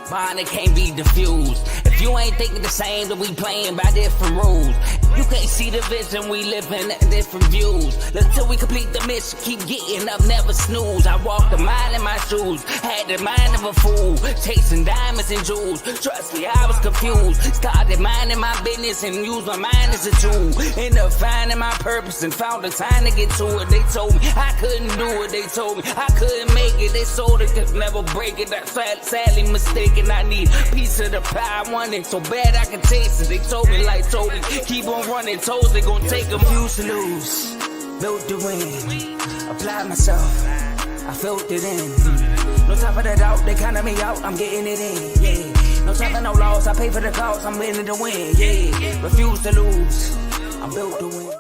bond that can't be diffused. If you ain't thinking the same, then we playing by different rules. You can't see the vision, we living at different views. Until we complete the mission, keep getting up, never snooze. I walked a mile in my shoes, had the mind of a fool, chasing diamonds and jewels. Trust me, I was confused. Started minding my business and used my mind as a tool. Ended up finding my purpose and found the time to get to it. They told me I couldn't do it. They told me I couldn't make it. They sold it, could never break it. That's sadly mistaken. I need a piece of the pie. I want it so bad I can taste it. They told me like told me, keep on running. Toes they gon' take them. Used to lose, built to win. Applied myself, I felt it in. No time for the doubt, they counted me out. I'm getting it in. Yeah. No time for no loss. I pay for the cost. I'm winning to win. Yeah. Refuse to lose. I'm built to win.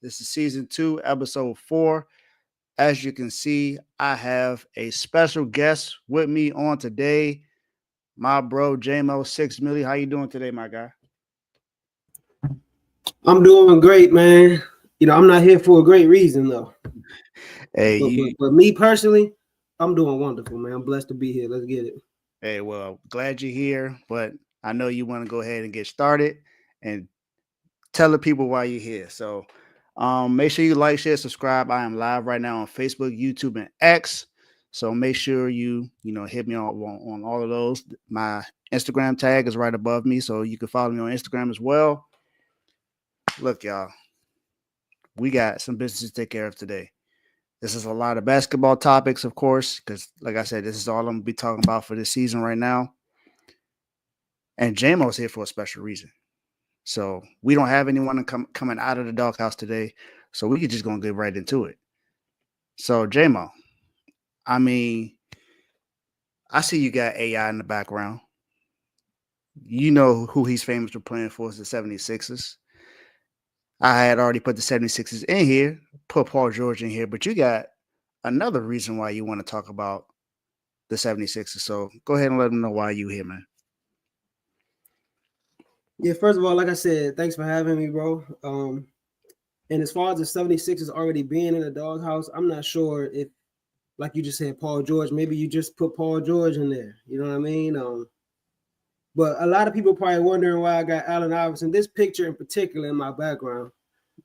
This is season 2, episode 4. As you can see, I have a special guest with me on today, my bro JMO 6 Millie. How you doing today, my guy? I'm doing great, man. You know, I'm not here for a great reason though. Hey, but me personally, I'm doing wonderful, man. I'm blessed to be here. Let's get it. Hey, well, glad you're here, but I know you want to go ahead and get started and tell the people why you're here. So make sure you like, share, subscribe. I am live right now on Facebook, YouTube, and X. So make sure you hit me on all of those. My Instagram tag is right above me, so you can follow me on Instagram as well. Look, y'all, we got some business to take care of today. This is a lot of basketball topics, of course, because like I said, this is all I'm going to be talking about for this season right now. And JMO's here for a special reason. So we don't have anyone coming out of the doghouse today. So we just going to get right into it. So JMO, I mean, I see you got AI in the background. You know who he's famous for playing for is the 76ers. I had already put the 76ers in here, put Paul George in here, but you got another reason why you want to talk about the 76ers. So go ahead and let them know why you here, man. Yeah, first of all, like I said, thanks for having me, bro. And as far as the 76ers already being in the doghouse, I'm not sure if, like you just said, Paul George, maybe you just put Paul George in there. You know what I mean? But a lot of people probably wondering why I got Allen Iverson, this picture in particular in my background.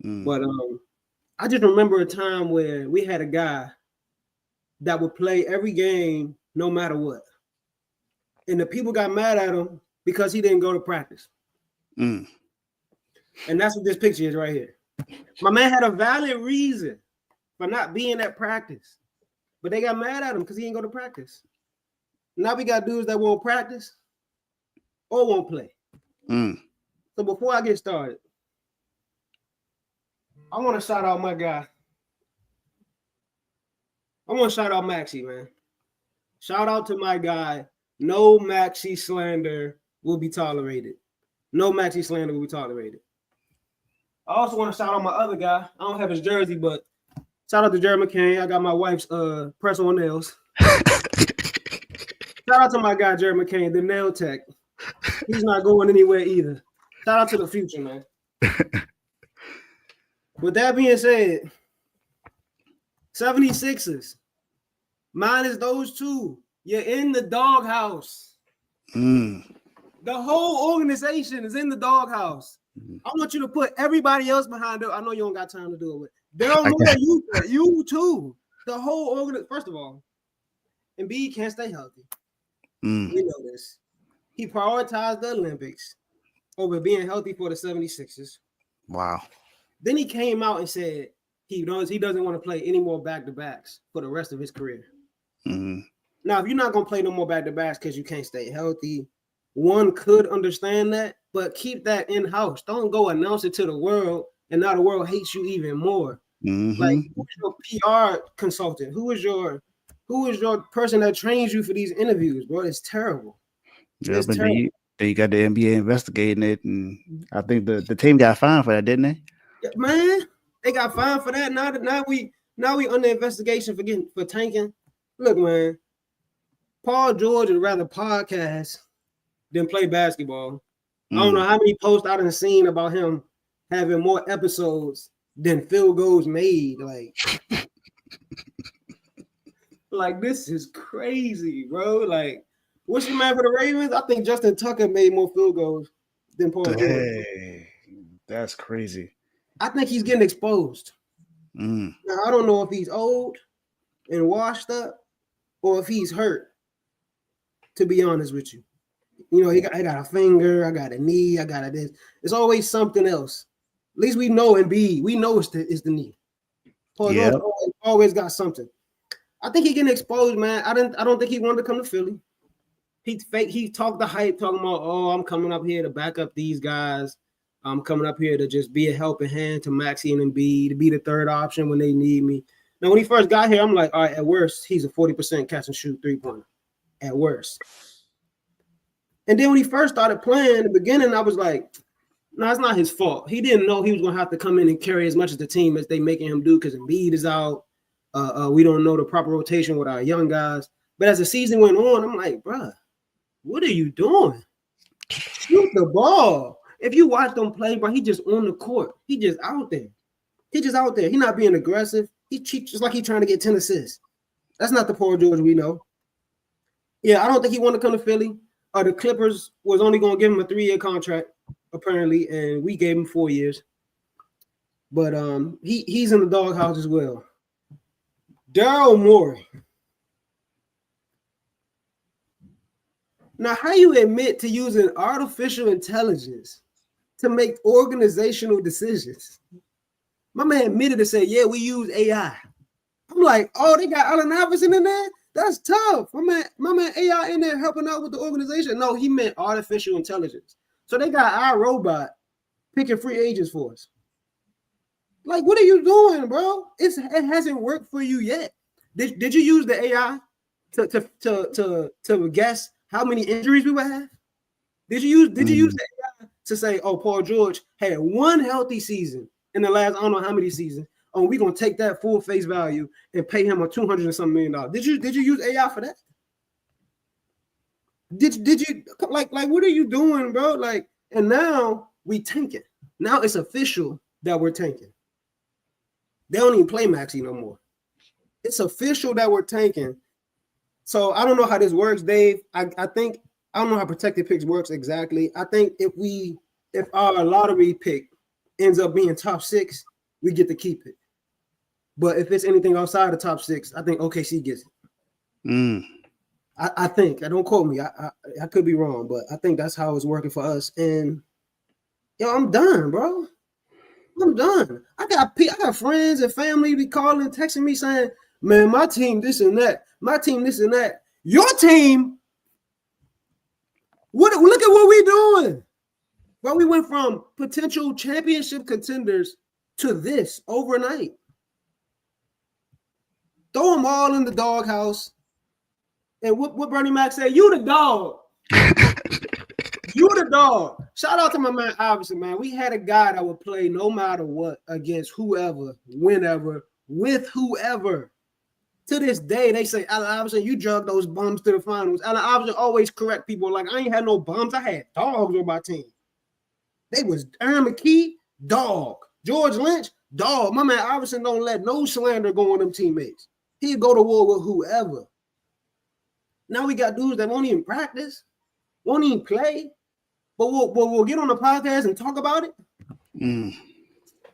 But I just remember a time where we had a guy that would play every game no matter what. And the people got mad at him because he didn't go to practice. And that's what this picture is right here. My man had a valid reason for not being at practice, but they got mad at him because he didn't go to practice. Now we got dudes that won't practice or won't play. So before I get started, I want to shout out my guy. I want to shout out Maxie, man. Shout out to my guy. No Maxie slander will be tolerated. No Maxie slander will be tolerated. I also want to shout out my other guy. I don't have his jersey, but shout out to Jerry McCain. I got my wife's press-on nails. Shout out to my guy, Jerry McCain, the nail tech. He's not going anywhere either. Shout out to the future, man. With that being said, 76ers, minus those two, you're in the doghouse. The whole organization is in the doghouse. I want you to put everybody else behind it. I know you don't got time to do it with. Daryl Morey, you too. The whole organization. First of all, Embiid can't stay healthy. We know this. He prioritized the Olympics over being healthy for the 76ers. Wow. Then he came out and said he doesn't want to play any more back-to-backs for the rest of his career. Now, if you're not going to play no more back-to-backs because you can't stay healthy, one could understand that, but keep that in-house. Don't go announce it to the world, and now the world hates you even more. Like, who is your PR consultant? Who is your person that trains you for these interviews, bro? It's terrible. Yeah, but then you got the NBA investigating it, and I think the team got fined for that, didn't they? Yeah, man, they got fined for that. Now we under investigation for tanking. Look, man, Paul George would rather podcast than play basketball. I don't know how many posts I done seen about him having more episodes than field goals made. Like this is crazy, bro. Like, what's your man for the Ravens? I think Justin Tucker made more field goals than Paul George. That's crazy. I think he's getting exposed. Now, I don't know if he's old and washed up or if he's hurt, to be honest with you. You know, I got a finger, I got a knee, I got a this. It's always something else. At least we know Embiid. We know it's the knee. Paul George always got something. I think he getting exposed, man. I don't think he wanted to come to Philly. He talked the hype, talking about, oh, I'm coming up here to back up these guys. I'm coming up here to just be a helping hand to Maxey and Embiid, to be the third option when they need me. Now, when he first got here, I'm like, all right, at worst, he's a 40% catch and shoot three-pointer. At worst. And then when he first started playing, in the beginning, I was like, no, it's not his fault. He didn't know he was going to have to come in and carry as much as the team as they making him do because Embiid is out. We don't know the proper rotation with our young guys. But as the season went on, I'm like, bruh, what are you doing? Shoot the ball. If you watch them play, bro, he just on the court. He just out there. He just out there. He not being aggressive. He cheats just like he trying to get 10 assists. That's not the Paul George we know. Yeah, I don't think he wanted to come to Philly. The Clippers was only going to give him a 3-year contract, apparently, and we gave him 4 years. But he's in the doghouse as well. Daryl Morey. Now, how you admit to using artificial intelligence to make organizational decisions? My man admitted to say, yeah, we use AI. I'm like, oh, they got Allen Iverson in there? That's tough. My man AI in there helping out with the organization. No, he meant artificial intelligence. So they got iRobot picking free agents for us. Like, what are you doing, bro? It hasn't worked for you yet. Did you use the AI to guess how many injuries we would have? Did you use the AI to say, oh, Paul George had one healthy season in the last, I don't know how many seasons. Oh, we're gonna take that full face value and pay him a $200 and some million. Did you use AI for that? Did you like what are you doing, bro? Like, and now we tanking. Now it's official that we're tanking. They don't even play Maxey no more. It's official that we're tanking. So I don't know how this works, Dave. I think I don't know how protected picks works exactly. I think if our lottery pick ends up being top 6, we get to keep it. But if it's anything outside the top 6, I think OKC gets it. I think. Don't quote me. I could be wrong, but I think that's how it's working for us. And yo, I'm done, bro. I'm done. I got friends and family be calling, texting me saying, man, my team this and that. My team this and that. Your team. Look at what we doing. Well, we went from potential championship contenders to this overnight. Throw them all in the doghouse. And what Bernie Mac said, you the dog. You the dog. Shout out to my man Iverson, man. We had a guy that would play no matter what against whoever, whenever, with whoever. To this day, they say, Allen Iverson, you drug those bums to the finals. Allen Iverson always correct people like, I ain't had no bums. I had dogs on my team. They was Aaron McKee, dog. George Lynch, dog. My man Iverson don't let no slander go on them teammates. He'd go to war with whoever. Now we got dudes that won't even practice, won't even play, but we'll get on the podcast and talk about it.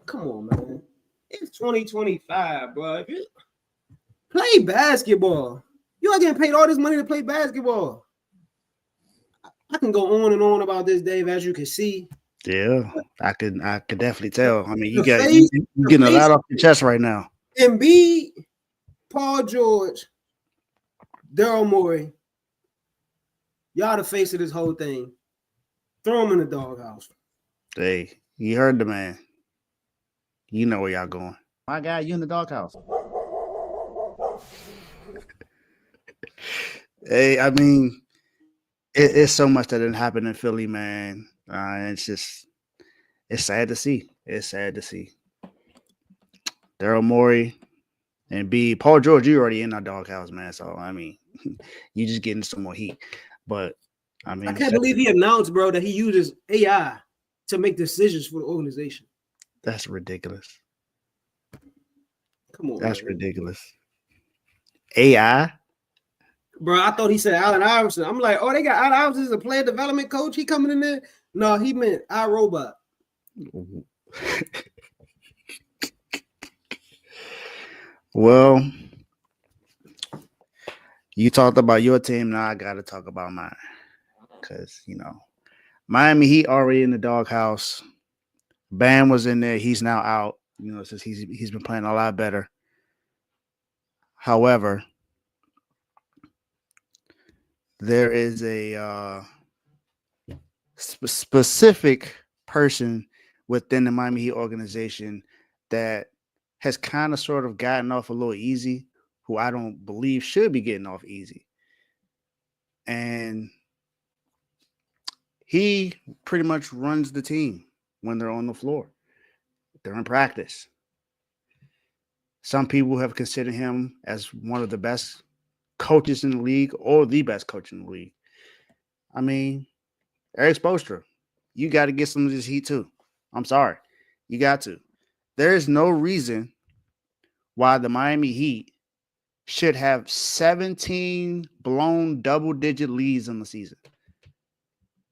Come on, man. It's 2025, bro. Play basketball. You are getting paid all this money to play basketball. I can go on and on about this, Dave, as you can see. Yeah, I could definitely tell. I mean, you're getting a lot off your chest right now. Embiid, Paul George, Daryl Morey, y'all the face of this whole thing. Throw them in the doghouse. Hey, you heard the man. You know where y'all going. My guy, you in the doghouse. Hey, I mean, it's so much that didn't happen in Philly, man. It's sad to see. It's sad to see. Daryl Morey and Paul George, you already in our doghouse, man. So I mean, you just getting some more heat. But I mean, I can't believe he announced, bro, that he uses AI to make decisions for the organization. that's ridiculous. Come on, That's man. ridiculous. AI? Bro, I thought he said Allen Iverson. I'm like, oh, they got Allen Iverson as a player development coach. He coming in there? No, he meant iRobot. Well, you talked about your team. Now I got to talk about mine. Because, Miami Heat already in the doghouse. Bam was in there. He's now out, since he's been playing a lot better. However, there is a specific person within the Miami Heat organization that has kind of sort of gotten off a little easy, who I don't believe should be getting off easy. And he pretty much runs the team when they're on the floor. They're in practice. Some people have considered him as one of the best coaches in the league or the best coach in the league. I mean, Eric Spoelstra, you got to get some of this heat too. I'm sorry. You got to. There is no reason why the Miami Heat should have 17 blown double-digit leads in the season.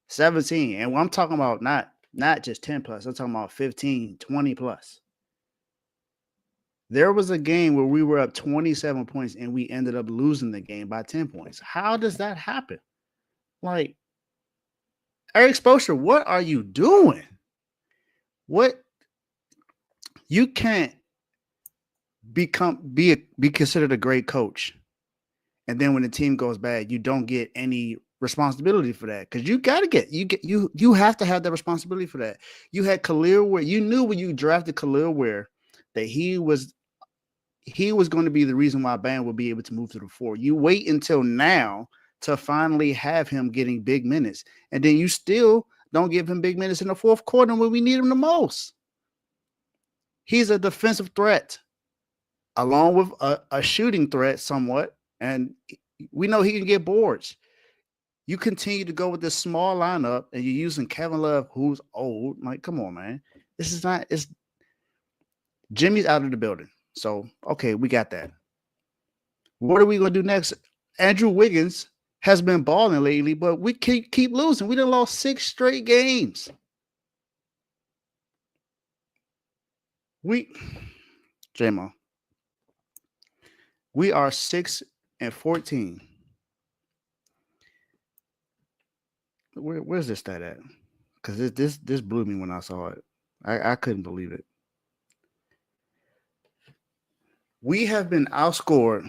17. And I'm talking about not just 10 plus. I'm talking about 15, 20 plus. There was a game where we were up 27 points and we ended up losing the game by 10 points. How does that happen? Like, Eric Spoelstra, what are you doing? What? You can't be considered a great coach, and then when the team goes bad, you don't get any responsibility for that, because you have to have the responsibility for that. You had Khalil Ware. You knew when you drafted Khalil Ware that he was going to be the reason why Bam would be able to move to the 4. You wait until now to finally have him getting big minutes, and then you still don't give him big minutes in the fourth quarter when we need him the most. He's a defensive threat, along with a shooting threat somewhat, and we know he can get boards. You continue to go with this small lineup, and you're using Kevin Love, who's old. Like, come on, man. This is not – it's Jimmy's out of the building. So, okay, we got that. What are we going to do next? Andrew Wiggins has been balling lately, but we keep losing. We done lost 6 straight games. J-Mo, we are 6-14. Where's this stat at? Because this blew me when I saw it. I couldn't believe it. We have been outscored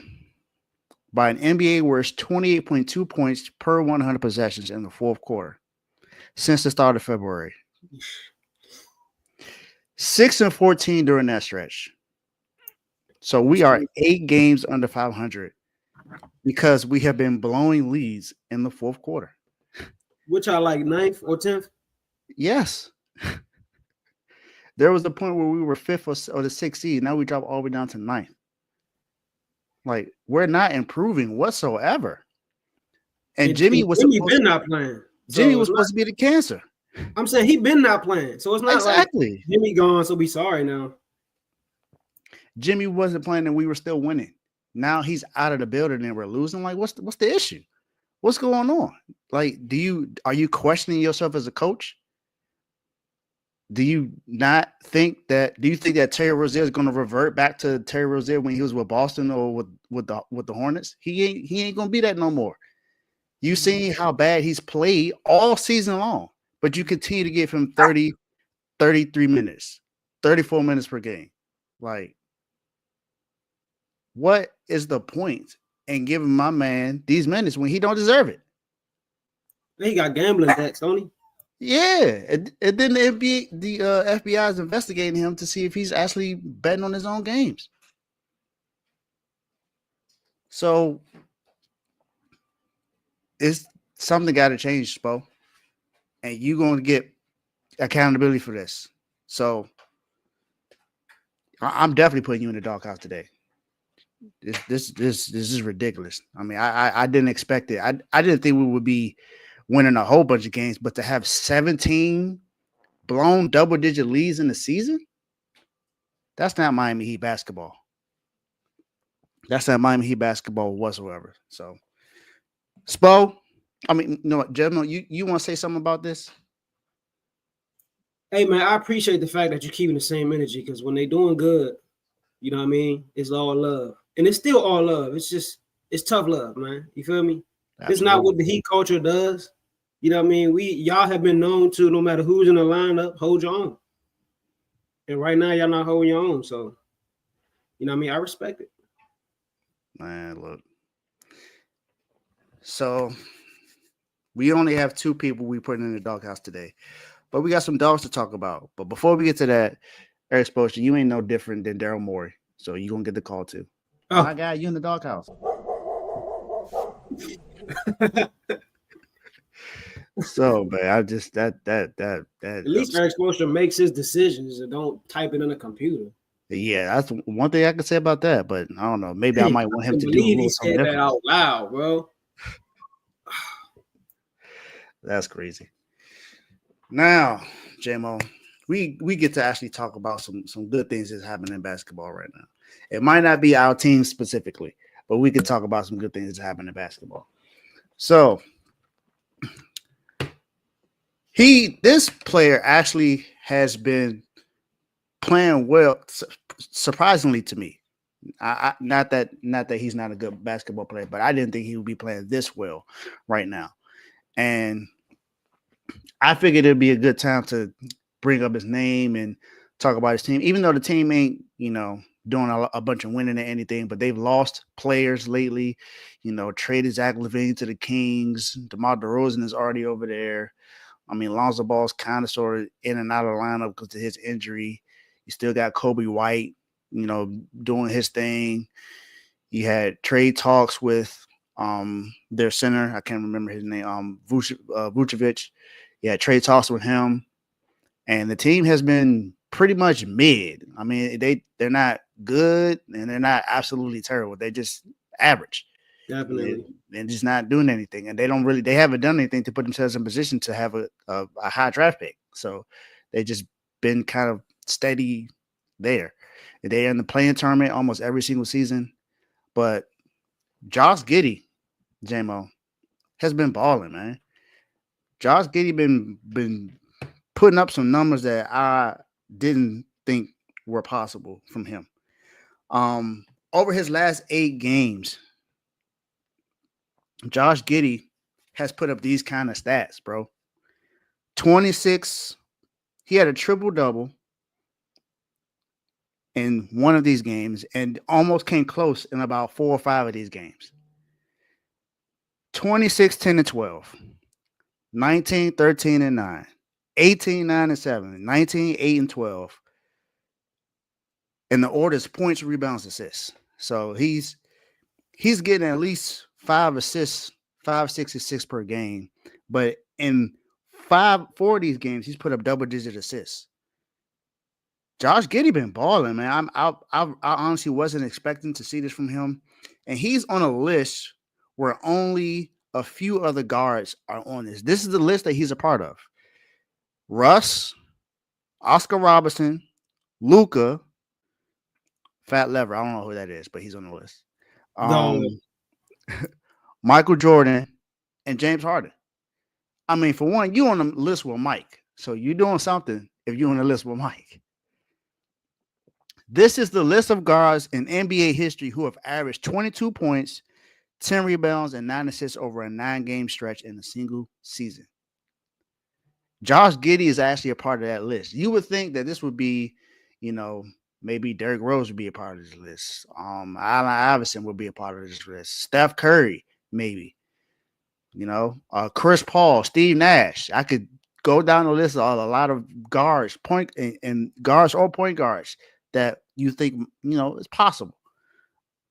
by an NBA worst 28.2 points per 100 possessions in the fourth quarter since the start of February. 6-14 during that stretch. So we are 8 games under 500 because we have been blowing leads in the fourth quarter. Which are like 9th or 10th? Yes. There was a point where we were 5th or the 6th seed. Now we drop all the way down to 9th. Like, we're not improving whatsoever. And Jimmy was not playing. Jimmy was supposed to be the cancer. I'm saying he been not playing. So it's not exactly like Jimmy gone, so be sorry now. Jimmy wasn't playing and we were still winning. Now he's out of the building and we're losing. Like, what's the issue? What's going on? Like, are you questioning yourself as a coach? Do you think that Terry Rozier is going to revert back to Terry Rozier when he was with Boston or with the Hornets? He ain't going to be that no more. You seen how bad he's played all season long, but you continue to give him 30, 33 minutes, 34 minutes per game. Like, what is the point in giving my man these minutes when he don't deserve it? He got gambling debts, don't he? Yeah, and then the FBI is investigating him to see if he's actually betting on his own games. So it's something got to change, Spo, and you're going to get accountability for this. So I'm definitely putting you in the doghouse today. This is ridiculous. I mean, I didn't expect it. I didn't think we would be winning a whole bunch of games, but to have 17 blown double-digit leads in the season, that's not Miami Heat basketball. That's not Miami Heat basketball whatsoever. So, Spo, I mean, you know what, Gemma, you want to say something about this? Hey man, I appreciate the fact that you're keeping the same energy because when they're doing good, you know what I mean? It's all love. And it's still all love. It's tough love, man. You feel me? Absolutely. It's not what the Heat culture does. You know what I mean? Y'all have been known to, no matter who's in the lineup, hold your own. And right now, y'all not holding your own. So, you know what I mean? I respect it. Man, look. So we only have 2 people we put in the doghouse today, but we got some dogs to talk about. But before we get to that, Eric Spoelstra, you ain't no different than Daryl Morey, so you gonna get the call too. Oh. My guy, you in the doghouse. So, man, I just that. At least Eric Spoelstra makes his decisions and don't type it in a computer. Yeah, that's one thing I can say about that. But I don't know. Maybe I might want him to do a little something different. That out loud, bro. That's crazy. Now, JMO, we get to actually talk about some good things that's happening in basketball right now. It might not be our team specifically, but we could talk about some good things that's happening in basketball. So this player actually has been playing well, surprisingly to me. Not that he's not a good basketball player, but I didn't think he would be playing this well right now. And I figured it'd be a good time to bring up his name and talk about his team, even though the team ain't, doing a bunch of winning or anything, but they've lost players lately, traded Zach LaVine to the Kings. DeMar DeRozan is already over there. I mean, Lonzo Ball's kind of sort of in and out of the lineup because of his injury. You still got Kobe White, doing his thing. You had trade talks with their center. I can't remember his name. Vucevic. Yeah, trade talks with him. And the team has been pretty much mid. I mean, they're not good and they're not absolutely terrible. They're just average. Definitely. They're just not doing anything. And they haven't done anything to put themselves in position to have a high draft pick. So they just been kind of steady there. They're in the playing tournament almost every single season. But Josh Giddey, JMO, has been balling, man. Josh Giddey been putting up some numbers that I didn't think were possible from him. Over his last 8 games, Josh Giddey has put up these kind of stats, bro. 26. He had a triple-double in one of these games and almost came close in about 4 or 5 of these games. 26, 10, and 12. 19, 13, and 9. 18, 9, and 7. 19, 8, and 12. And the order is points, rebounds, assists. So he's getting at least 5 assists, 5, 6 assists per game. But in 4 of these games, he's put up double-digit assists. Josh Giddey been balling, man. I honestly wasn't expecting to see this from him. And he's on a list where only a few other guards are on this. This is the list that he's a part of. Russ, Oscar Robertson, Luka, Fat Lever. I don't know who that is, but he's on the list. Michael Jordan and James Harden. I mean, for one, you on the list with Mike. So you're doing something if you're on the list with Mike. This is the list of guards in NBA history who have averaged 22 points, 10 rebounds, and 9 assists over a 9-game stretch in a single season. Josh Giddey is actually a part of that list. You would think that this would be, maybe Derrick Rose would be a part of this list. Allen Iverson would be a part of this list. Steph Curry, maybe. Chris Paul, Steve Nash. I could go down the list of a lot of guards, point guards or point guards that you think, it's possible.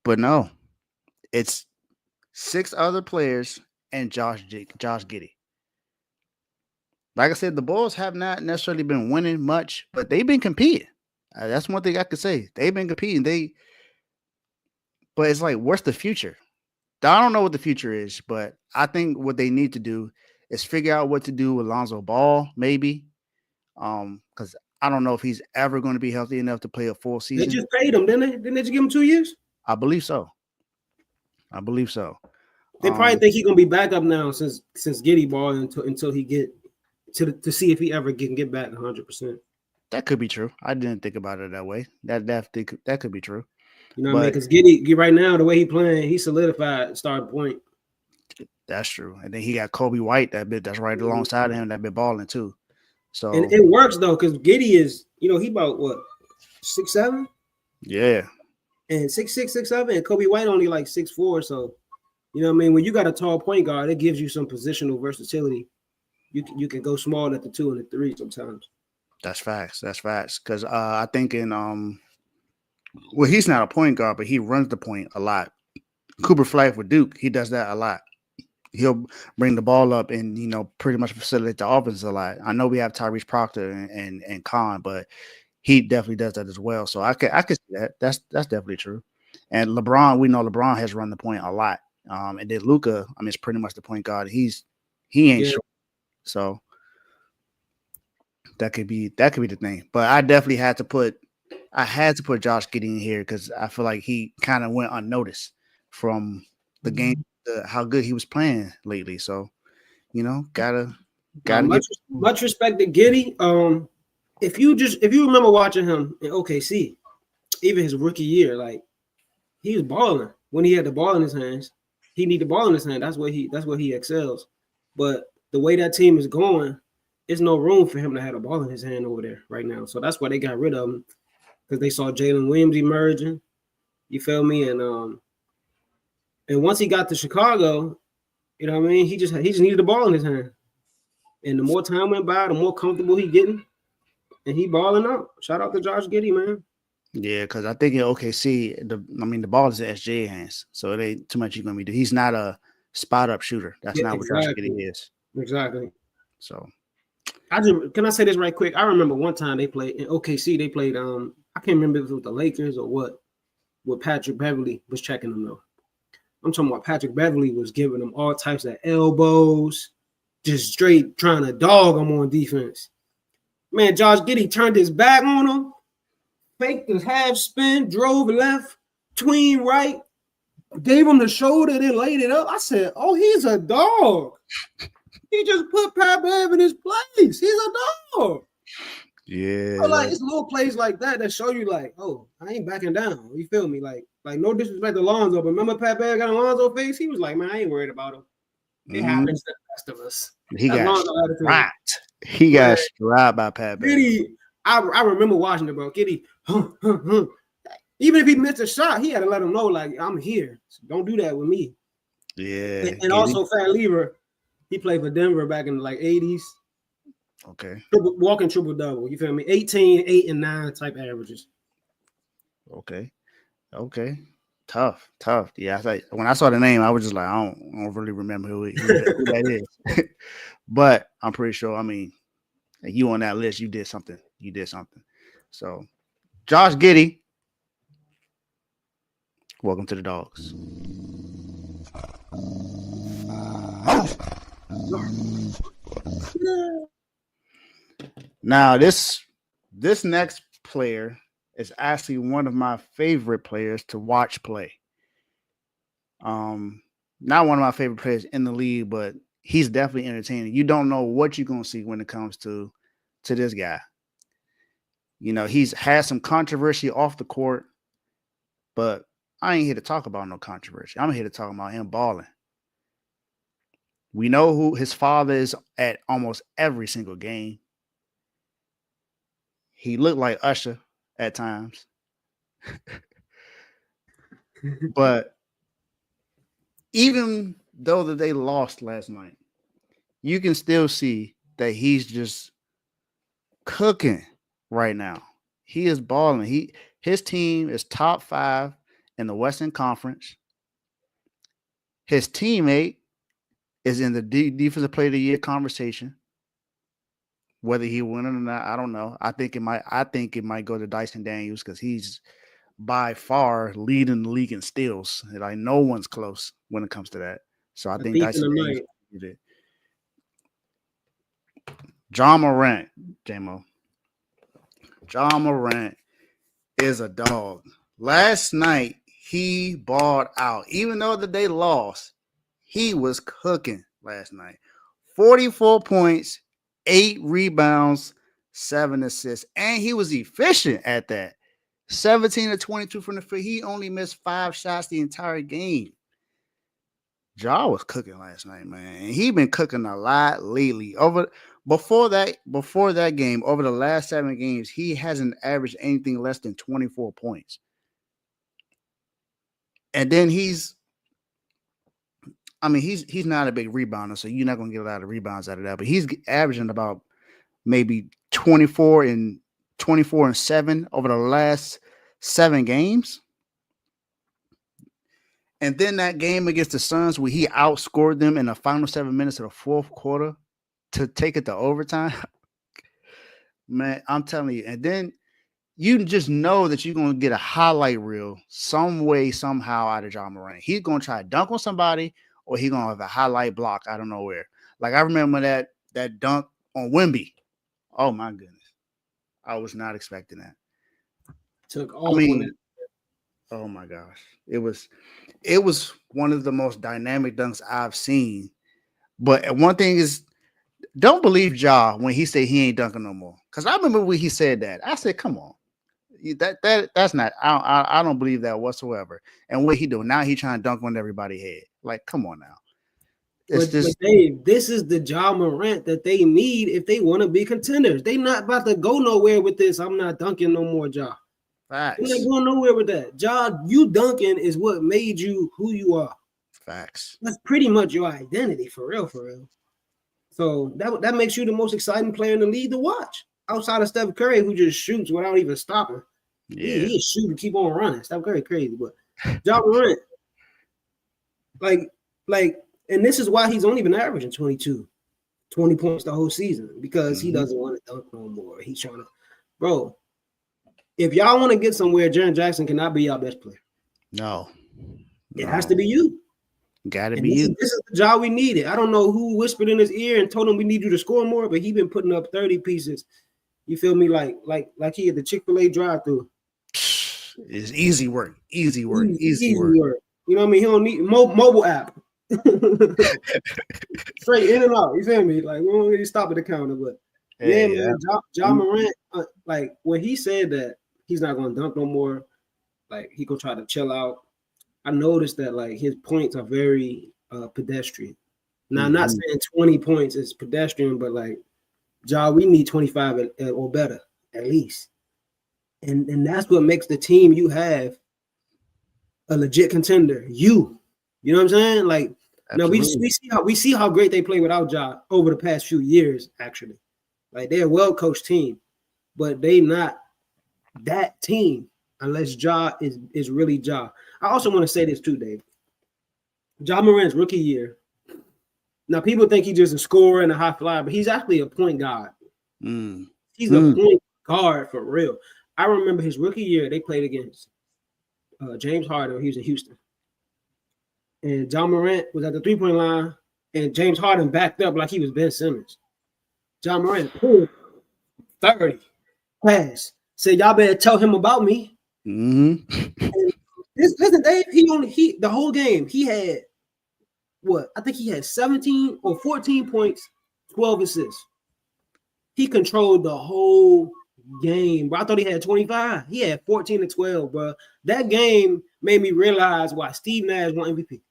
But no, it's 6 other players and Josh Giddey. Like I said, the Bulls have not necessarily been winning much, but they've been competing. That's one thing I could say. They've been competing. But it's like, what's the future? I don't know what the future is, but I think what they need to do is figure out what to do with Lonzo Ball, maybe. Because I don't know if he's ever going to be healthy enough to play a full They season. just paid him, didn't they? Didn't they just give him 2 years? I believe so. They probably think he's gonna be back up now since Giddey ball until he get to see if he ever can get back 100%. That could be true. I didn't think about it that way. That could be true. You know what I mean? Because Giddey right now, the way he playing, he solidified starting point. That's true. And then he got Kobe White, that's right alongside of him, that been balling too. So and it works though, because Giddey is, he about what, 6'7"? Yeah. And 6'6", 6'7", and Kobe White only like 6'4". So, you know what I mean? When you got a tall point guard, it gives you some positional versatility. You can go small at the 2 and the 3 sometimes. That's facts. Because I think he's not a point guard, but he runs the point a lot. Cooper Flight with Duke, he does that a lot. He'll bring the ball up and pretty much facilitate the offense a lot. I know we have Tyrese Proctor and Khan, but he definitely does that as well. So I could see that. That's definitely true. And LeBron, we know LeBron has run the point a lot. And then Luka, I mean, it's pretty much the point guard. He ain't sure. So that could be the thing. But I definitely had to put Josh Giddey in here because I feel like he kind of went unnoticed from the game, how good he was playing lately. So, gotta much respect to Giddey. If you remember watching him in OKC, even his rookie year, like he was balling when he had the ball in his hands. He need the ball in his hand. That's where he excels. But the way that team is going, there's no room for him to have a ball in his hand over there right now. So that's why they got rid of him, because they saw Jalen Williams emerging. You feel me? And once he got to Chicago, you know what I mean? He just needed the ball in his hand. And the more time went by, the more comfortable he getting. And he balling out. Shout out to Josh Giddey, man. Yeah, because I think in OKC, the ball is in SJ hands, so it ain't too much he's gonna be doing. He's not a spot up shooter. That's not what Josh Giddey is. Exactly. So, can I say this right quick? I remember one time they played in OKC. They played I can't remember if it was the Lakers or what. With Patrick Beverly was checking them though. I'm talking about Patrick Beverly was giving them all types of elbows, just straight trying to dog them on defense. Man, Josh Giddey turned his back on him, faked his half spin, drove left, tween right, gave him the shoulder, then laid it up. I said, oh, he's a dog. He just put Pat Bev in his place. He's a dog. Yeah. So like it's little plays like that show you like, oh, I ain't backing down. You feel me? Like no disrespect to Lonzo, but remember Pat Bev got a Lonzo face? He was like, man, I ain't worried about him. It happens to the rest of us. He got strapped. He got strapped by Pat Bev. I remember watching it, bro. Giddey, even if he missed a shot, he had to let him know, like, I'm here. So don't do that with me. Yeah. And also Fat Lever, he played for Denver back in the like 80s. Okay. Walking triple double. You feel me? 18, 8, and 9 type averages. Okay. Tough. Yeah, when I saw the name, I was just like, I don't really remember who that is. But I'm pretty sure, I mean, you on that list, you did something. So, Josh Giddey, welcome to the Dogs. Now, this next player is actually one of my favorite players to watch play. Not one of my favorite players in the league, but he's definitely entertaining. You don't know what you're gonna see when it comes to this guy. He's had some controversy off the court, but I ain't here to talk about no controversy. I'm here to talk about him balling. We know who his father is at almost every single game. He looked like Usher at times. But even though that they lost last night, you can still see that he's just cooking right now. He is balling. His team is top 5 in the Western Conference. His teammate is in the Defensive Player of the Year conversation. Whether he win it or not, I don't know. I think it might go to Dyson Daniels because he's by far leading the league in steals. Like no one's close when it comes to that. So I think Dyson Daniels did it. John Morant, JMO. John Morant is a dog. Last night, he balled out. Even though they lost, he was cooking last night. 44 points, 8 rebounds, 7 assists. And he was efficient at that. 17 to 22 from the field. He only missed 5 shots the entire game. Ja was cooking last night, man. And he been cooking a lot lately. Before that game, over the last 7 games, he hasn't averaged anything less than 24 points. And then he's not a big rebounder, so you're not gonna get a lot of rebounds out of that. But he's averaging about maybe 24 and 7 over the last 7 games. And then that game against the Suns where he outscored them in the final 7 minutes of the fourth quarter to take it to overtime. Man, I'm telling you. And then you just know that you're going to get a highlight reel some way, somehow out of John Morant. He's going to try to dunk on somebody or he's going to have a highlight block out of nowhere. Like I remember that dunk on Wemby. Oh, my goodness. I was not expecting that. Took all on it. Oh, my gosh. It was one of the most dynamic dunks I've seen. But one thing is, don't believe Ja when he said he ain't dunking no more. Because I remember when he said that. I said, come on. That's not, I don't believe that whatsoever. And what he doing? Now he trying to dunk on everybody's head. Like, come on now. But Dave, this is the Ja Morant that they need if they want to be contenders. They not about to go nowhere with this. I'm not dunking no more, Ja. Facts. You're not going nowhere with that. Ja, you dunking is what made you who you are. Facts. That's pretty much your identity, for real, for real. So that makes you the most exciting player in the league to watch. Outside of Steph Curry, who just shoots without even stopping. Yeah. He shoot and keep on running. Steph Curry crazy, but Ja Morant, like, and this is why he's only been averaging 20 points the whole season, because he doesn't want to dunk no more. He's trying to, bro. If y'all want to get somewhere, Jaren Jackson cannot be our best player. No. It has to be you. Gotta be you. This is the job we needed. I don't know who whispered in his ear and told him we need you to score more, but he been putting up 30 pieces. You feel me? Like he had the Chick-fil-A drive-through. It's easy work. Easy work. You know what I mean? He don't need mobile app. Straight in and out. You feel me? Like, we don't really stop at the counter, but man, Ja Morant, like when he said that he's not gonna dunk no more, like he gonna try to chill out. I noticed that like his points are very pedestrian. Now, I'm not saying 20 points is pedestrian, but like Ja, we need 25 or better at least, and that's what makes the team you have a legit contender. You know what I'm saying? Like, absolutely. Now we see how great they play without Ja over the past few years. Actually, like they're a well-coached team, but they not that team unless Ja is really Ja. I also want to say this too, Dave. Ja Morant's rookie year. Now people think he's just a scorer and a high flyer, but he's actually a point guard. He's a point guard for real. I remember his rookie year, they played against James Harden when he was in Houston. And Ja Morant was at the three-point line, and James Harden backed up like he was Ben Simmons. Ja Morant pulled 30 pass. Said, y'all better tell him about me. Listen, Dave, the whole game, he had what? I think he had 17 or 14 points, 12 assists. He controlled the whole game, bro. I thought he had 25. He had 14 and 12, bro. That game made me realize why Steve Nash won MVP.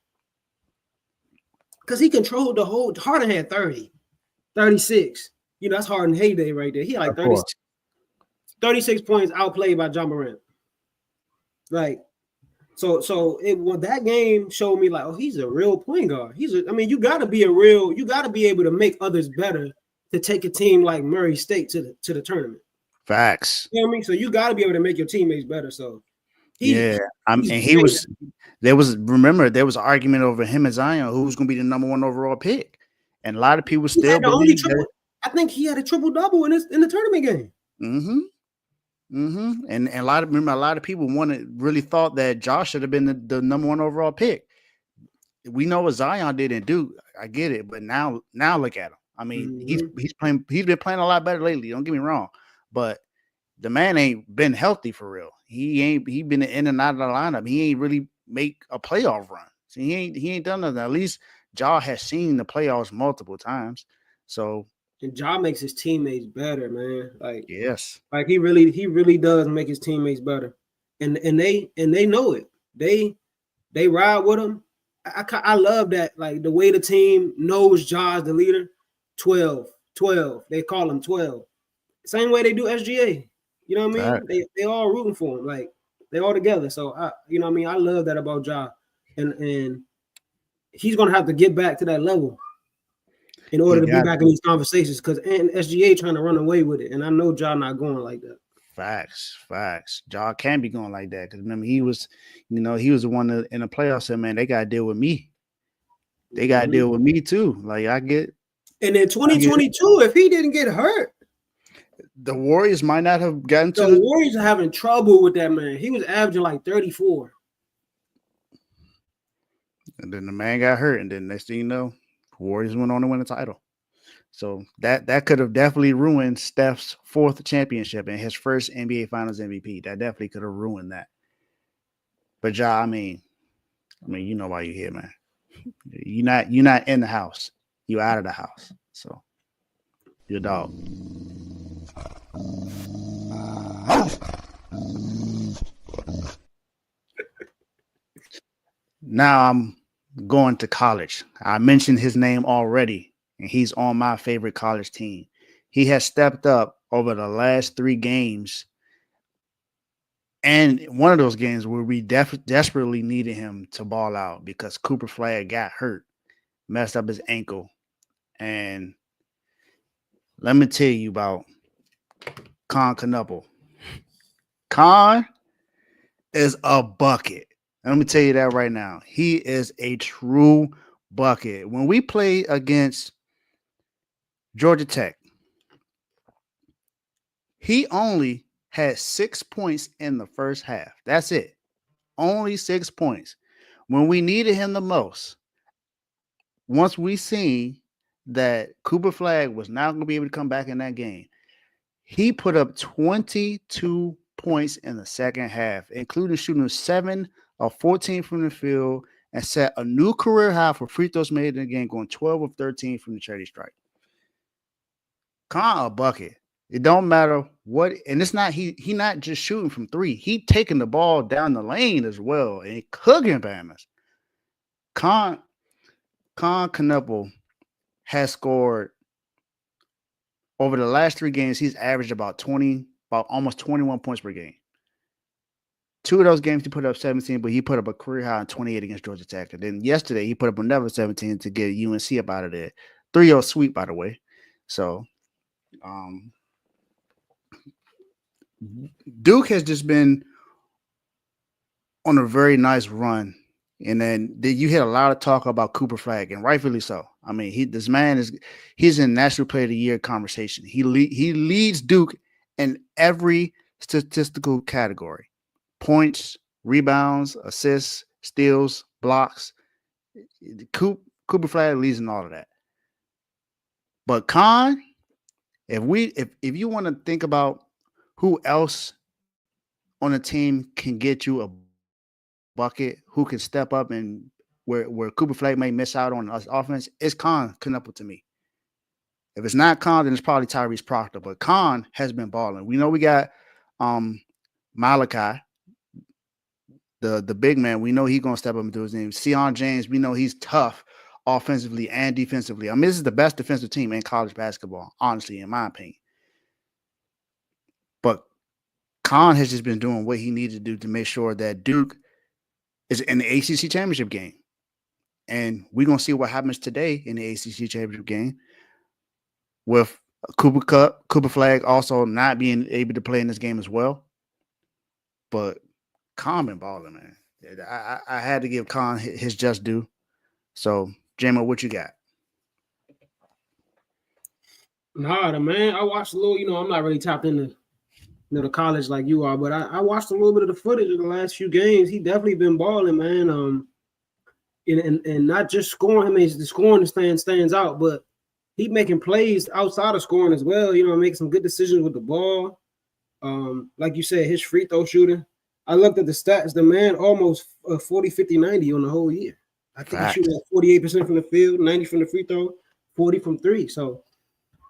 Because he controlled the whole. Harden had 30, 36. You know, that's Harden heyday right there. He had like 36 points outplayed by Ja Morant. Like, so that game showed me like, oh, he's a real point guard. You gotta be able to make others better to take a team like Murray State to the tournament. Facts. You know what I mean? So you gotta be able to make your teammates better. So there was an argument over him and Zion, who's gonna be the number 1 overall pick. And a lot of people still believe that. I think he had a triple-double in the tournament game. And a lot of people really thought that Josh should have been the number 1 overall pick. We know what Zion did and do. I get it, but now look at him. I mean, he's been playing a lot better lately. Don't get me wrong, but the man ain't been healthy for real. He been in and out of the lineup. He ain't really make a playoff run. So he ain't done nothing. At least Ja has seen the playoffs multiple times. So and Ja makes his teammates better, man. Like yes, like he really does make his teammates better, and they know it. They ride with him. I love that, like the way the team knows Ja's the leader. 12. They call him 12. Same way they do SGA. You know what I mean? They all rooting for him. Like they all together. So you know what I mean? I love that about Ja. And he's gonna have to get back to that level in order to be back in these conversations, because SGA trying to run away with it. And I know Ja not going like that. Facts. Ja can be going like that. Because remember, he was the one that in the playoffs said, man, they gotta deal with me. They gotta deal with me too. Like I get. And in 2022, if he didn't get hurt, the Warriors might not have gotten to the Warriors are having trouble with that man. He was averaging like 34. And then the man got hurt, and then next thing you know, Warriors went on to win the title. So that could have definitely ruined Steph's 4th championship and his first NBA Finals MVP. That definitely could have ruined that. But Ja, I mean, you know why you're here, man. You're not in the house. You're out of the house. So you're a dog. Now I'm going to college. I mentioned his name already, and he's on my favorite college team. He has stepped up over the last 3 games, and one of those games where we desperately needed him to ball out because Cooper Flag got hurt, messed up his ankle, and let me tell you about Con Knuppel. Con is a bucket. Let me tell you that right now. He is a true bucket. When we play against Georgia Tech, he only had 6 points in the first half. That's it. Only 6 points. When we needed him the most, once we seen that Cooper Flag was not going to be able to come back in that game, he put up 22 points in the second half, including shooting 7 of 14 from the field, and set a new career high for free throws made in the game, going 12 of 13 from the charity stripe. Con a bucket. It don't matter what, and it's not he not just shooting from 3. He taking the ball down the lane as well and cooking banners. Con Knuppel has scored over the last 3 games. He's averaged about almost 21 points per game. 2 of those games he put up 17, but he put up a career high in 28 against Georgia Tech. And then yesterday he put up another 17 to get UNC up out of there. 3-0 sweep, by the way. So Duke has just been on a very nice run. And then you hear a lot of talk about Cooper Flag, and rightfully so. I mean, he's in National Player of the Year conversation. He leads Duke in every statistical category: points, rebounds, assists, steals, blocks. Cooper Flag leads in all of that. But Con, if you want to think about who else on a team can get you a bucket, who can step up and where Cooper Flag may miss out on us offense, it's Con Knuppel to me. If it's not Con, then it's probably Tyrese Proctor. But Con has been balling. We know we got Malachi, the big man. We know he's gonna step up and do his name. Sion James, we know he's tough offensively and defensively. I mean, this is the best defensive team in college basketball, honestly, in my opinion. But Con has just been doing what he needed to do to make sure that Duke is in the ACC championship game. And we're going to see what happens today in the ACC championship game with Cooper Flag also not being able to play in this game as well. But Con been balling, man. I had to give Con his just due. So, J-Mo, what you got? Nah, man, I watched a little, I'm not really tapped into the college like you are, but I watched a little bit of the footage of the last few games. He definitely been balling, man. And not just scoring. I mean, the scoring stands out, but he making plays outside of scoring as well. You know, making some good decisions with the ball. Like you said, his free throw shooting. I looked at the stats. The man almost 40, 50, 90 on the whole year. I think he shooting at 48% from the field, 90 from the free throw, 40 from three. So,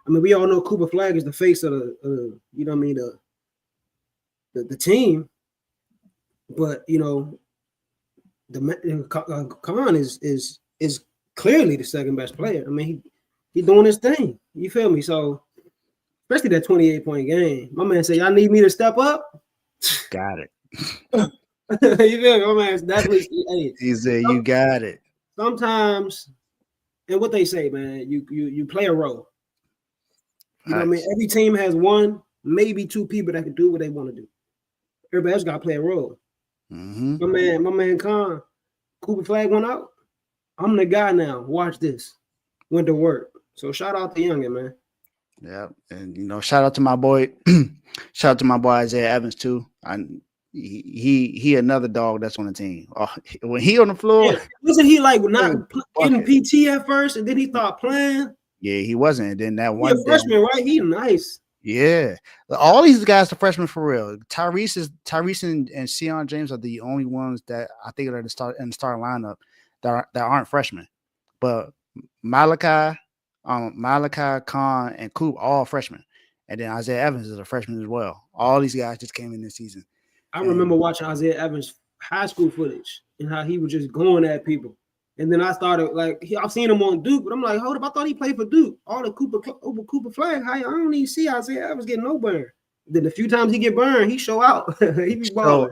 I mean, we all know Cooper Flag is the face of the you know what I mean, the team. But you know, Khan is clearly the second best player. I mean, he doing his thing. You feel me? So, especially that 28-point game. My man said, "Y'all need me to step up." Got it. You feel me? My man's definitely. Hey, he said, "You got it." Sometimes, and what they say, man, you play a role. You know what I mean? Every team has one, maybe two people that can do what they want to do. Everybody else got to play a role. Mm-hmm. My man Khan, Cooper Flag went out. I'm the guy now. Watch this. Went to work. So shout out to Youngin, man. Yeah, and you know, shout out to my boy, shout out to my boy Isaiah Evans too. He another dog that's on the team. When he on the floor, wasn't he like not getting PT at first, and then he started playing? Yeah, he wasn't. And then that one freshman, right? He nice. Yeah, all these guys are freshmen for real. Tyrese and Sion James are the only ones that I think are in the starting lineup that aren't freshmen. But Malachi, Khan, and Coop all freshmen, and then Isaiah Evans is a freshman as well. All these guys just came in this season. I remember watching Isaiah Evans high school footage and how he was just going at people. And then I started I've seen him on Duke, but I'm like, hold up, I thought he played for Duke. All the Cooper Flag, I don't even see Isaiah Evans getting no burn. Then the few times he get burned, he show out. He be balling.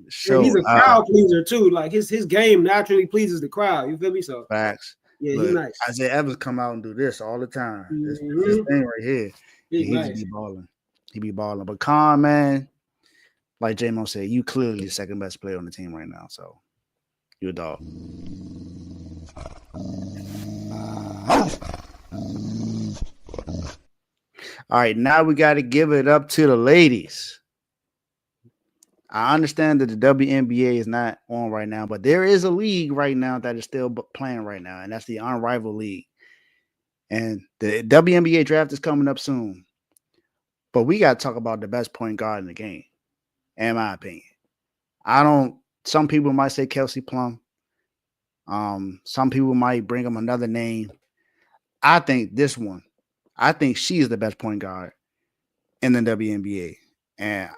He's a crowd pleaser too. Like his game naturally pleases the crowd. You feel me? So facts. Yeah, he's nice. Isaiah Evans come out and do this all the time. This thing right here. He nice. Just be balling. He be balling. But Khan, man, like J-Mo said, you clearly the second best player on the team right now. So you're a dog. All right, now we got to give it up to the ladies. I understand that the WNBA is not on right now, but there is a league right now that is still playing right now, and that's the Unrivaled League. And the WNBA draft is coming up soon. But we got to talk about the best point guard in the game, in my opinion. Some people might say Kelsey Plum. Some people might bring him another name. I think she is the best point guard in the WNBA. And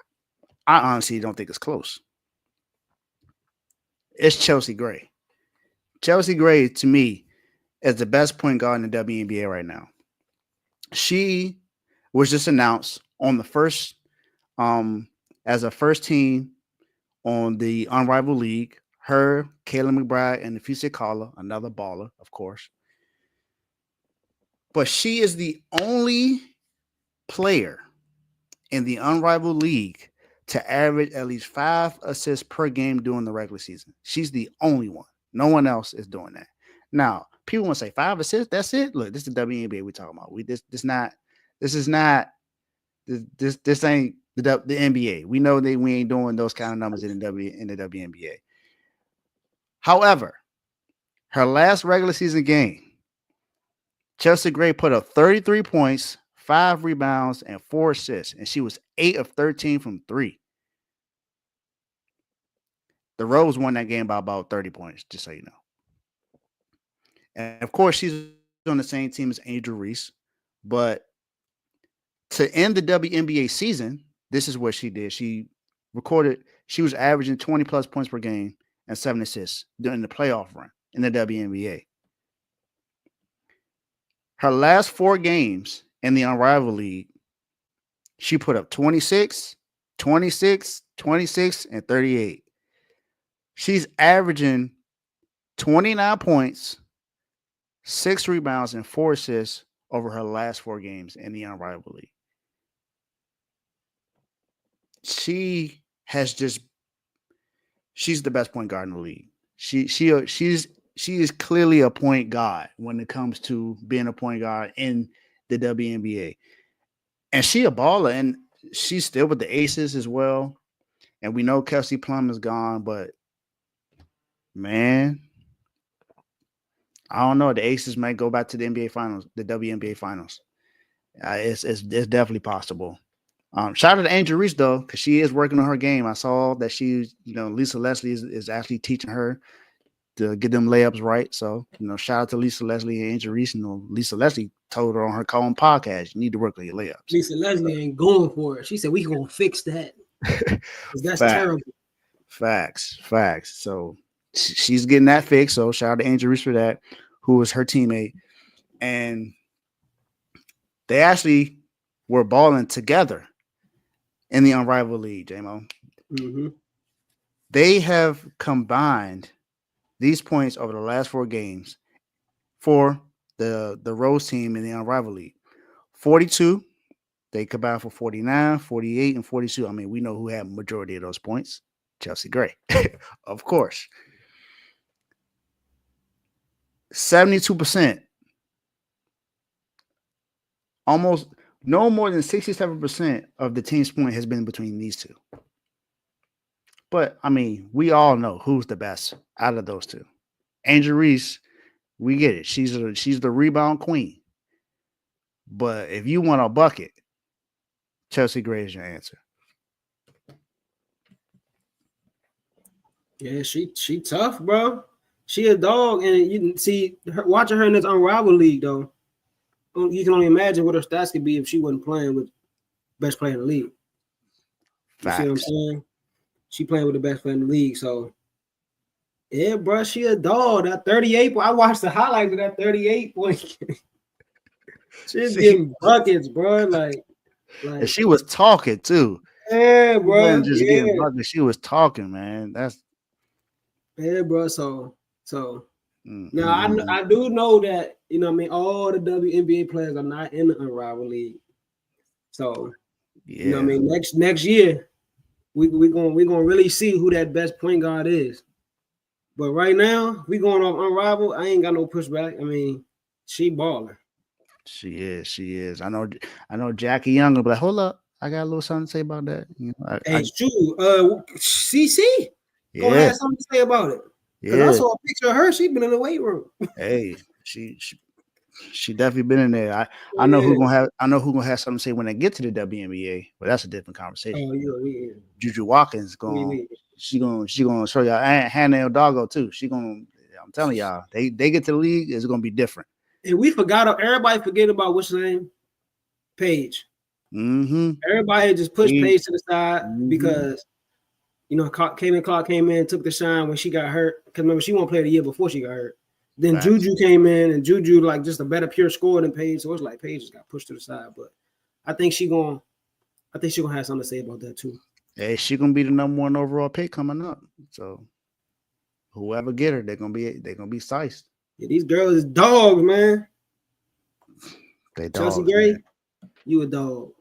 I honestly don't think it's close. It's Chelsea Gray. Chelsea Gray, to me, is the best point guard in the WNBA right now. She was just announced on the first, as a first team on the Unrivaled League. Her, Kayla McBride, and Nafisa Kalla, another baller, of course. But she is the only player in the Unrivaled League to average at least 5 assists per game during the regular season. She's the only one. No one else is doing that. Now, people want to say 5 assists. That's it. Look, this is the WNBA we're talking about. This ain't the NBA. We know that we ain't doing those kind of numbers in the WNBA. However, her last regular season game, Chelsea Gray put up 33 points, 5 rebounds, and 4 assists, and she was 8 of 13 from 3. The Rose won that game by about 30 points, just so you know. And of course, she's on the same team as Angel Reese. But to end the WNBA season, this is what she did. She was averaging 20 plus points per game and 7 assists during the playoff run in the WNBA. Her last 4 games in the Unrivaled League, she put up 26, 26, 26, and 38. She's averaging 29 points, 6 rebounds, and 4 assists over her last 4 games in the Unrivaled League. She's the best point guard in the league. She is clearly a point guard when it comes to being a point guard in the WNBA. And she a baller, and she's still with the Aces as well. And we know Kelsey Plum is gone, but man, I don't know. The Aces might go back to the NBA Finals, the WNBA Finals. It's definitely possible. Shout out to Angel Reese though, because she is working on her game. I saw that Lisa Leslie is actually teaching her to get them layups right. So, shout out to Lisa Leslie and Angel Reese. Lisa Leslie told her on her own podcast, you need to work on your layups. Lisa Leslie ain't going for it. She said, we gonna fix that. That's terrible. Facts. So she's getting that fixed. So shout out to Angel Reese for that, who was her teammate. And they actually were balling together in the Unrivaled League, J-Mo. Mm-hmm. They have combined these points over the last 4 games for the Rose team in the Unrivaled League. 42, they combined for 49, 48, and 42. I mean, we know who had majority of those points. Chelsea Gray, of course. 72%. Almost no more than 67% of the team's point has been between these two. But, I mean, we all know who's the best out of those two. Angel Reese, we get it. She's the rebound queen. But if you want a bucket, Chelsea Gray is your answer. Yeah, she tough, bro. She a dog, and you can see watching her in this Unrivaled League though. You can only imagine what her stats could be if she wasn't playing with best player in the league. You see what I'm saying? She playing with the best player in the league, so yeah, bro. She a dog. That 38. I watched the highlights of that 38 point. She's getting buckets, bro. Like and she was talking too. Yeah, bro. Just getting buckets. She was talking, man. Yeah, bro. So now I do know that, all the WNBA players are not in the Unrivaled League. So next year we gonna really see who that best point guard is. But right now, we going off Unrivaled. I ain't got no pushback. I mean, she balling. She is. I know Jackie Young will be like, hold up, I got a little something to say about that. It's true. CC gonna have something to say about it. Because I saw a picture of her. She been in the weight room. Hey, she definitely been in there. I know who gonna have something to say when they get to the WNBA, but that's a different conversation. Oh yeah. Juju Watkins she gonna show y'all, and Hannah Dawg too. I'm telling y'all, they get to the league, it's gonna be different. And we forgot. Everybody forget about what's her name, Paige. Mm-hmm. Everybody just pushed Paige to the side because. Caitlin Clark came in, took the shine when she got hurt. Because remember, she won't play the year before she got hurt. Then Facts. Juju came in, and Juju like just a better pure scorer than Paige. So it's like Paige just got pushed to the side. But I think she gonna have something to say about that too. Hey, she gonna be the number 1 overall pick coming up. So whoever get her, they're gonna be sized. Yeah, these girls is dogs, man. They dogs. Chelsea Gray, man. You a dog.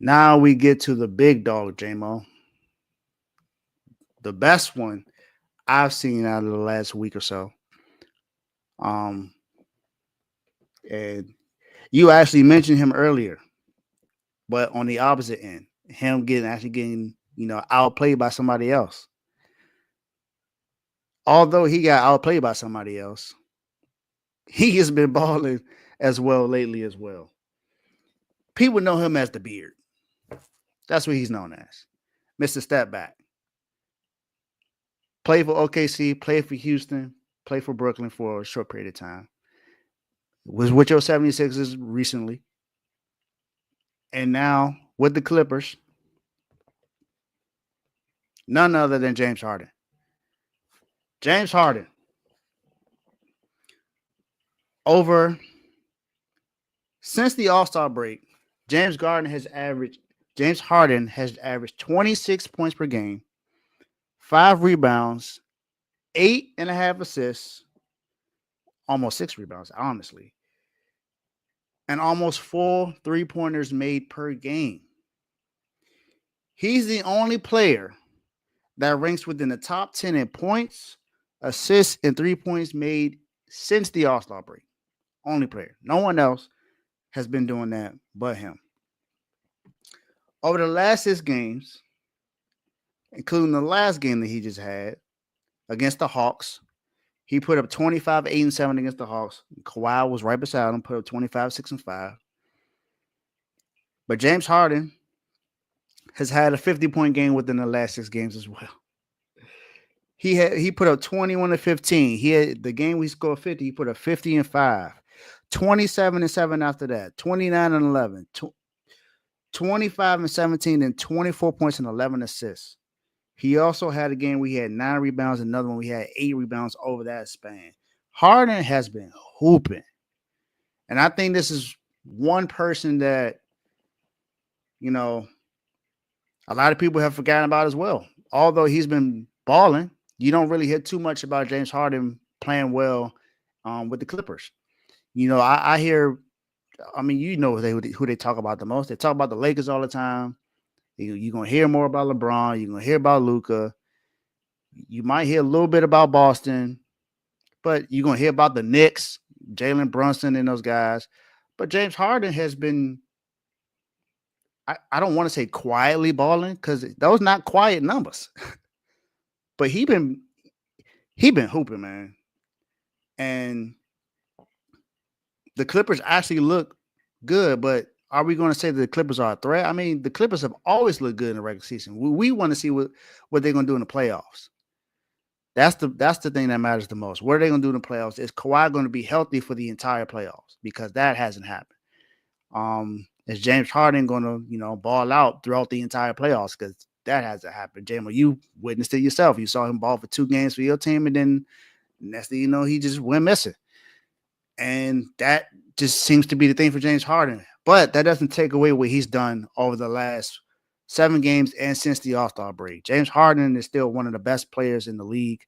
Now we get to the big dog, J-Mo. The best one I've seen out of the last week or so. And you actually mentioned him earlier, but on the opposite end, him getting outplayed by somebody else. Although he got outplayed by somebody else, he has been balling as well lately as well. People know him as the Beard. That's what he's known as. Mr. Step Back. Played for OKC, played for Houston, played for Brooklyn for a short period of time. Was with your 76ers recently. And now with the Clippers. None other than James Harden. James Harden. Since the All-Star break, James Harden has averaged 26 points per game, 5 rebounds, 8.5 assists, almost 6 rebounds, honestly, and almost 4 3-pointers made per game. He's the only player that ranks within the top 10 in points, assists, and 3 points made since the All-Star break. Only player. No one else has been doing that but him. Over the last 6 games, including the last game that he just had against the Hawks. He put up 25, 8, and 7 against the Hawks. Kawhi was right beside him, put up 25, 6, and 5. But James Harden has had a 50-point game within the last 6 games as well. He put up 21 and 15. He had the game we scored 50. He put up 50 and 5, 27 and 7 after that, 29 and 11, 25 and 17, and 24 points and 11 assists. He also had a game where he had 9 rebounds, another one we had 8 rebounds over that span. Harden has been hooping. And I think this is one person that, you know, a lot of people have forgotten about as well. Although he's been balling, you don't really hear too much about James Harden playing well with the Clippers. You know, I hear, I mean, you know who they talk about the most. They talk about the Lakers all the time. You're going to hear more about LeBron. You're going to hear about Luka. You might hear a little bit about Boston, but you're going to hear about the Knicks, Jalen Brunson and those guys. But James Harden has been, I don't want to say quietly balling because those not quiet numbers. But he been hooping, man. And the Clippers actually look good, but are we going to say that the Clippers are a threat? I mean, the Clippers have always looked good in the regular season. We want to see what they're going to do in the playoffs. That's the thing that matters the most. What are they going to do in the playoffs? Is Kawhi going to be healthy for the entire playoffs? Because that hasn't happened. Is James Harden going to, you know, ball out throughout the entire playoffs? Because that hasn't happened. Jamo, you witnessed it yourself. You saw him ball for 2 games for your team, and then next thing you know, he just went missing. And that just seems to be the thing for James Harden. But that doesn't take away what he's done over the last 7 games and since the All-Star break. James Harden is still one of the best players in the league.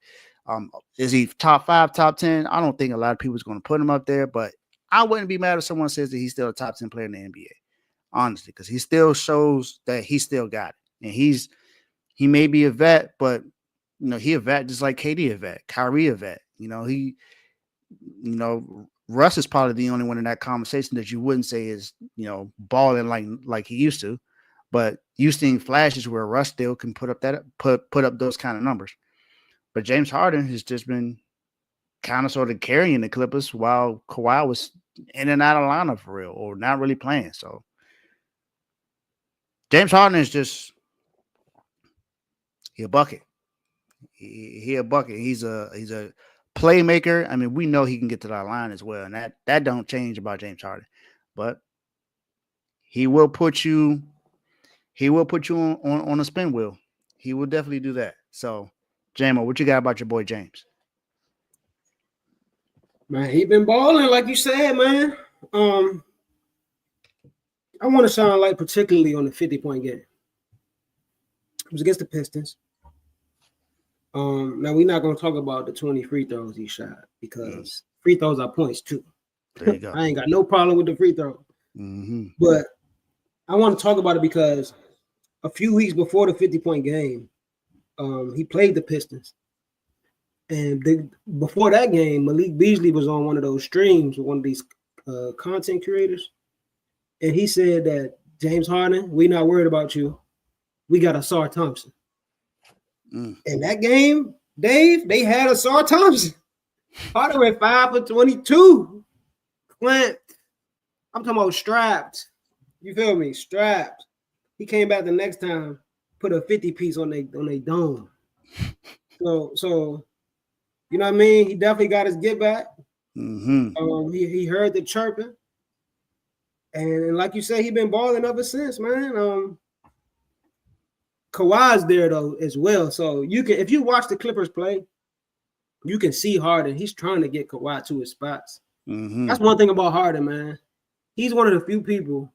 Is he top 5, top 10? I don't think a lot of people is going to put him up there, but I wouldn't be mad if someone says that he's still a top 10 player in the NBA, honestly, because he still shows that he still got it. And he may be a vet, but you know, he a vet just like KD a vet, Kyrie a vet. You know, Russ is probably the only one in that conversation that you wouldn't say is, you know, balling like he used to. But you've seen flashes where Russ still can put up those kind of numbers. But James Harden has just been kind of sort of carrying the Clippers while Kawhi was in and out of lineup for real or not really playing. So James Harden is just a bucket. He a bucket. He's a playmaker. I mean, we know he can get to that line as well, and that don't change about James Harden. But he will put you on a spin wheel. He will definitely do that. So, Jamo, what you got about your boy James? Man, he been balling, like you said, man. I want to shine light particularly on the 50-point game. It was against the Pistons. Now we're not gonna talk about the 20 free throws he shot because free throws are points too. There you go. I ain't got no problem with the free throw. Mm-hmm. But I want to talk about it because a few weeks before the 50-point game, he played the Pistons. And before that game, Malik Beasley was on one of those streams with one of these content creators. And he said that, James Harden, we not worried about you. We got Asar Thompson. In that game, Dave, they had Asar Thompson. Harden went 5 for 22. Clint, I'm talking about strapped. You feel me? Strapped. He came back the next time, put a 50 piece on they dome. So you know what I mean? He definitely got his get back. Mm-hmm. He heard the chirping. And like you said, he been balling ever since, man. Kawhi's there though as well. So you can, if you watch the Clippers play, you can see Harden. He's trying to get Kawhi to his spots. Mm-hmm. That's one thing about Harden, man. He's one of the few people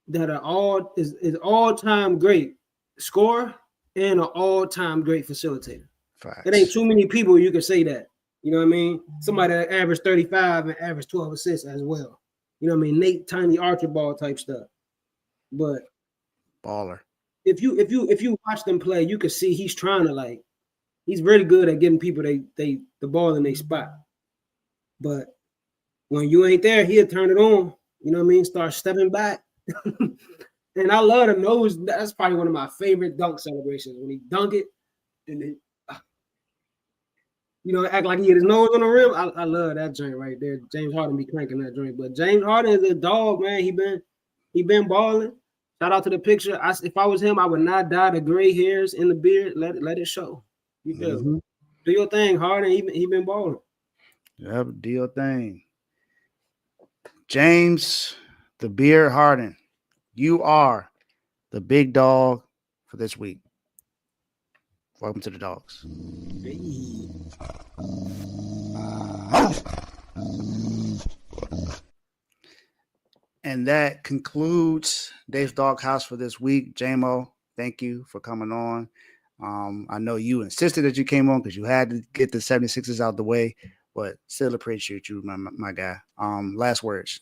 that are all-time great scorer and an all-time great facilitator. Facts. It ain't too many people you can say that. You know what I mean? Somebody that averaged 35 and averaged 12 assists as well. You know what I mean? Nate Tiny Archibald type stuff. But baller. If you watch them play, you can see he's trying to he's really good at getting people the ball in their spot. But when you ain't there, he'll turn it on. You know what I mean? Start stepping back. And I love the nose. That's probably one of my favorite dunk celebrations when he dunk it and then, act like he hit his nose on the rim. I love that joint right there. James Harden be cranking that joint. But James Harden is a dog, man. He been balling. Shout out to the picture. If I was him, I would not dye the gray hairs in the beard. Let it show. You feel me? Do your thing, Harden. He been balling. Yep, do your thing. James, the Beard Harden, you are the big dog for this week. Welcome to the Dogs. And that concludes Dave's Doghouse for this week. JMO, thank you for coming on. I know you insisted that you came on because you had to get the 76ers out the way, but still appreciate you, my guy. Last words.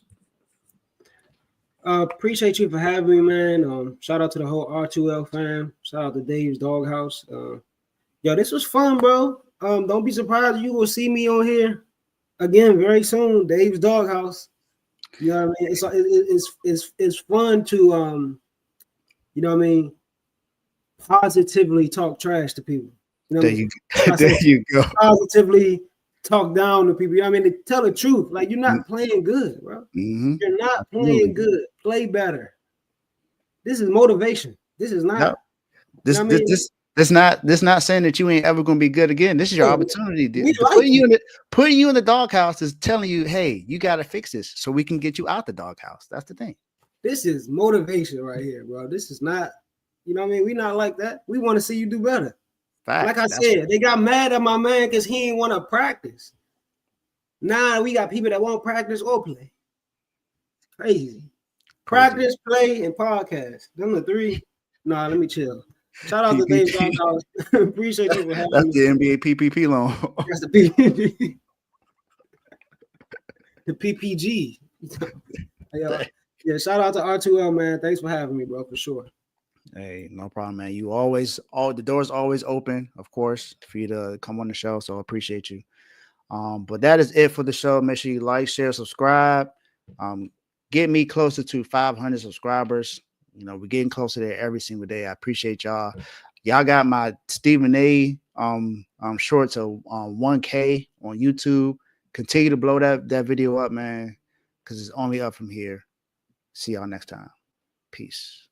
Appreciate you for having me, man. Shout out to the whole R2L fam. Shout out to Dave's Doghouse. Yo, this was fun, bro. Don't be surprised you will see me on here again very soon. Dave's Doghouse. You know what I mean? It's fun to you know what I mean, positively talk trash to people. You know there you go. Positively talk down to people. You know what I mean? To tell the truth. Like, you're not playing good, bro. Mm-hmm. You're not playing good. Play better. This is motivation. This is not. No. This not saying that you ain't ever gonna be good again. This is your opportunity. Putting you in the doghouse is telling you, hey, you gotta fix this so we can get you out the doghouse. That's the thing. This is motivation right here, bro. This is not, you know what I mean? We not like that. We want to see you do better. Fact. Like I said, they got mad at my man because he ain't want to practice. Now we got people that won't practice or play. Crazy. Practice, play, and podcast. Them the three. Nah, let me chill. Shout out to Dave Doghouse. Appreciate you for having me. That's the NBA PPP loan. That's the PPP. The PPG. Yeah, shout out to R2L, man. Thanks for having me, bro, for sure. Hey, no problem, man. You always, the door's always open, of course, for you to come on the show. So I appreciate you. But that is it for the show. Make sure you like, share, subscribe. Get me closer to 500 subscribers. You know, we're getting closer there every single day. I appreciate y'all. Y'all got my Stephen A. Shorts of 1K on YouTube. Continue to blow that video up, man, because it's only up from here. See y'all next time. Peace.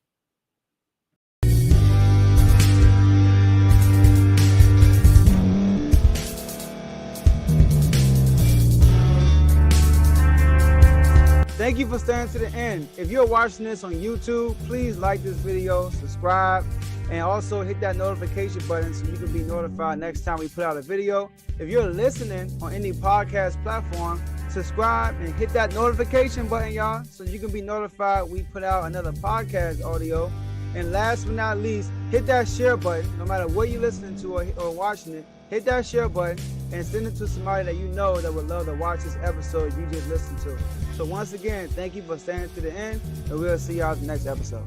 Thank you for staying to the end. If you're watching this on YouTube, please like this video, subscribe, and also hit that notification button so you can be notified next time we put out a video. If you're listening on any podcast platform, subscribe and hit that notification button, y'all, so you can be notified we put out another podcast audio. And last but not least, hit that share button. No matter what you're listening to or watching it, hit that share button and send it to somebody that you know that would love to watch this episode you just listened to. So once again, thank you for staying to the end, and we'll see y'all in the next episode.